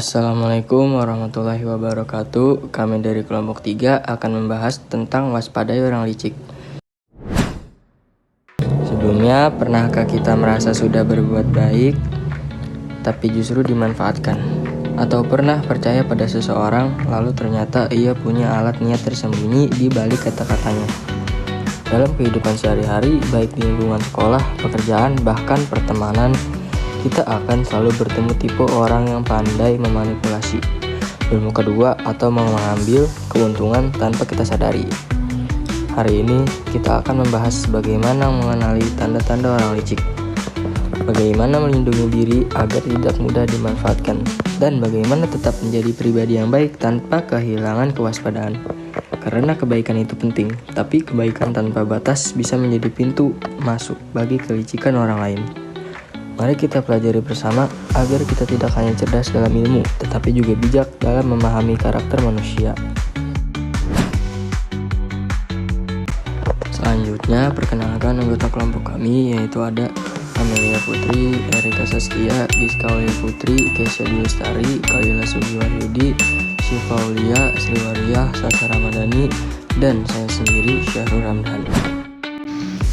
Assalamualaikum warahmatullahi wabarakatuh. Kami dari kelompok 3 akan membahas tentang waspadai orang licik. Sebelumnya, pernahkah kita merasa sudah berbuat baik, tapi justru dimanfaatkan? Atau pernah percaya pada seseorang, lalu ternyata ia punya alat niat tersembunyi di balik kata-katanya? Dalam kehidupan sehari-hari, baik di lingkungan sekolah, pekerjaan, bahkan pertemanan, kita akan selalu bertemu tipe orang yang pandai memanipulasi, bermuka dua, atau mengambil keuntungan tanpa kita sadari. Hari ini kita akan membahas bagaimana mengenali tanda-tanda orang licik, bagaimana melindungi diri agar tidak mudah dimanfaatkan, dan bagaimana tetap menjadi pribadi yang baik tanpa kehilangan kewaspadaan. Karena kebaikan itu penting, tapi kebaikan tanpa batas bisa menjadi pintu masuk bagi kelicikan orang lain. Mari kita pelajari bersama agar kita tidak hanya cerdas dalam ilmu, tetapi juga bijak dalam memahami karakter manusia. Selanjutnya, perkenalkan anggota kelompok kami, yaitu ada Amelia Putri, Erika Saskia, Giska Aulia Putri, Kesha Diustari, Kalila Sugiwahyudi, Syifa Aulia, Sriwaria, Sasa Ramadhani, dan saya sendiri, Syahrul Ramdhani.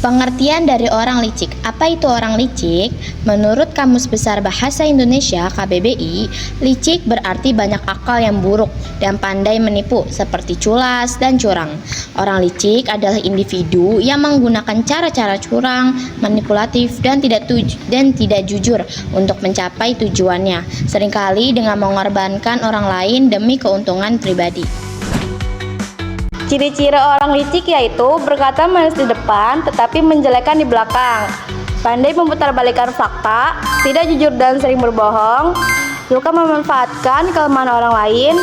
Pengertian dari orang licik. Apa itu orang licik? Menurut Kamus Besar Bahasa Indonesia (KBBI), licik berarti banyak akal yang buruk dan pandai menipu, seperti culas dan curang. Orang licik adalah individu yang menggunakan cara-cara curang, manipulatif, dan tidak jujur untuk mencapai tujuannya, seringkali dengan mengorbankan orang lain demi keuntungan pribadi. Ciri-ciri orang licik yaitu berkata manis di depan tetapi menjelekkan di belakang, pandai memutarbalikkan fakta, tidak jujur dan sering berbohong, suka memanfaatkan kelemahan orang lain,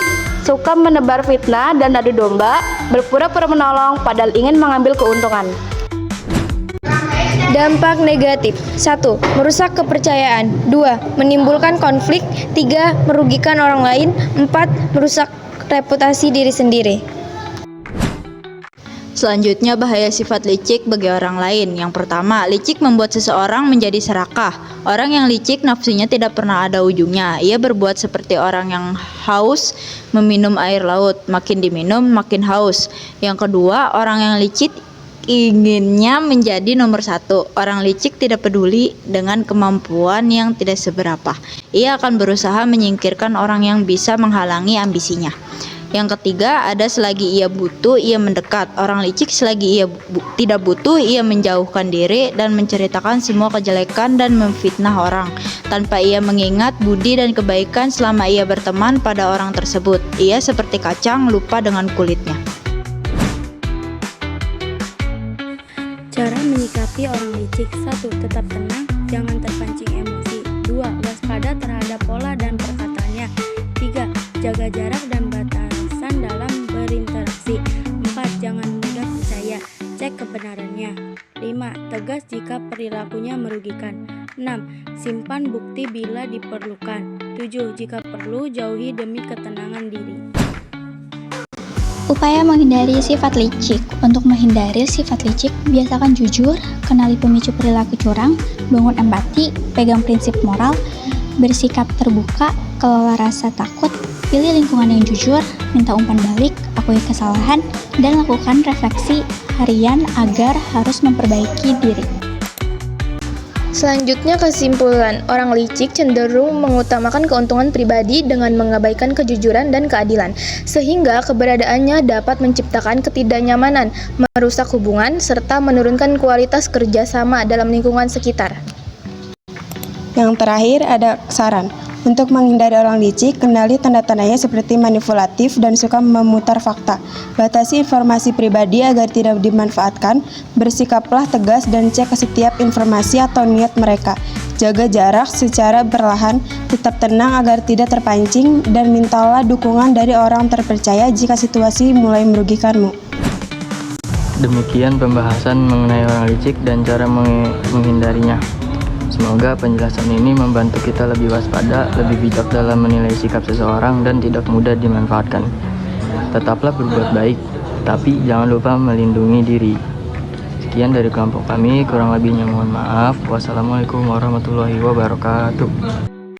suka menebar fitnah dan adu domba, berpura-pura menolong padahal ingin mengambil keuntungan. Dampak negatif: 1. Merusak kepercayaan. 2. Menimbulkan konflik. 3. Merugikan orang lain. 4. Merusak reputasi diri sendiri. Selanjutnya, bahaya sifat licik bagi orang lain. Yang pertama, licik membuat seseorang menjadi serakah. Orang yang licik nafsunya tidak pernah ada ujungnya. Ia berbuat seperti orang yang haus meminum air laut. Makin diminum, makin haus. Yang kedua, orang yang licik inginnya menjadi nomor satu. Orang licik tidak peduli dengan kemampuan yang tidak seberapa. Ia akan berusaha menyingkirkan orang yang bisa menghalangi ambisinya. Yang ketiga, ada selagi ia butuh, ia mendekat. Orang licik selagi ia tidak butuh, ia menjauhkan diri dan menceritakan semua kejelekan dan memfitnah orang, tanpa ia mengingat budi dan kebaikan selama ia berteman pada orang tersebut. Ia seperti kacang, lupa dengan kulitnya. Cara menyikapi orang licik: 1. Tetap tenang, jangan terpancing emosi. 2. Waspada terhadap pola dan perkataannya. 3. Jaga jarak dan batasan dalam berinteraksi. 4. Jangan mudah percaya, cek kebenarannya. 5. Tegas jika perilakunya merugikan. 6. Simpan bukti bila diperlukan. 7. Jika perlu, jauhi demi ketenangan diri. Upaya menghindari sifat licik. Untuk menghindari sifat licik, biasakan jujur, kenali pemicu perilaku curang, bangun empati, pegang prinsip moral, bersikap terbuka, kelola rasa takut, pilih lingkungan yang jujur, minta umpan balik, akui kesalahan, dan lakukan refleksi harian agar harus memperbaiki diri. Selanjutnya, kesimpulan. Orang licik cenderung mengutamakan keuntungan pribadi dengan mengabaikan kejujuran dan keadilan, sehingga keberadaannya dapat menciptakan ketidaknyamanan, merusak hubungan, serta menurunkan kualitas kerjasama dalam lingkungan sekitar. Yang terakhir, ada saran. Untuk menghindari orang licik, kenali tanda-tandanya seperti manipulatif dan suka memutar fakta. Batasi informasi pribadi agar tidak dimanfaatkan. Bersikaplah tegas dan cek setiap informasi atau niat mereka. Jaga jarak secara perlahan, tetap tenang agar tidak terpancing, dan mintalah dukungan dari orang terpercaya jika situasi mulai merugikanmu. Demikian pembahasan mengenai orang licik dan cara menghindarinya. Semoga penjelasan ini membantu kita lebih waspada, lebih bijak dalam menilai sikap seseorang, dan tidak mudah dimanfaatkan. Tetaplah berbuat baik, tapi jangan lupa melindungi diri. Sekian dari kelompok kami, kurang lebihnya mohon maaf. Wassalamualaikum warahmatullahi wabarakatuh.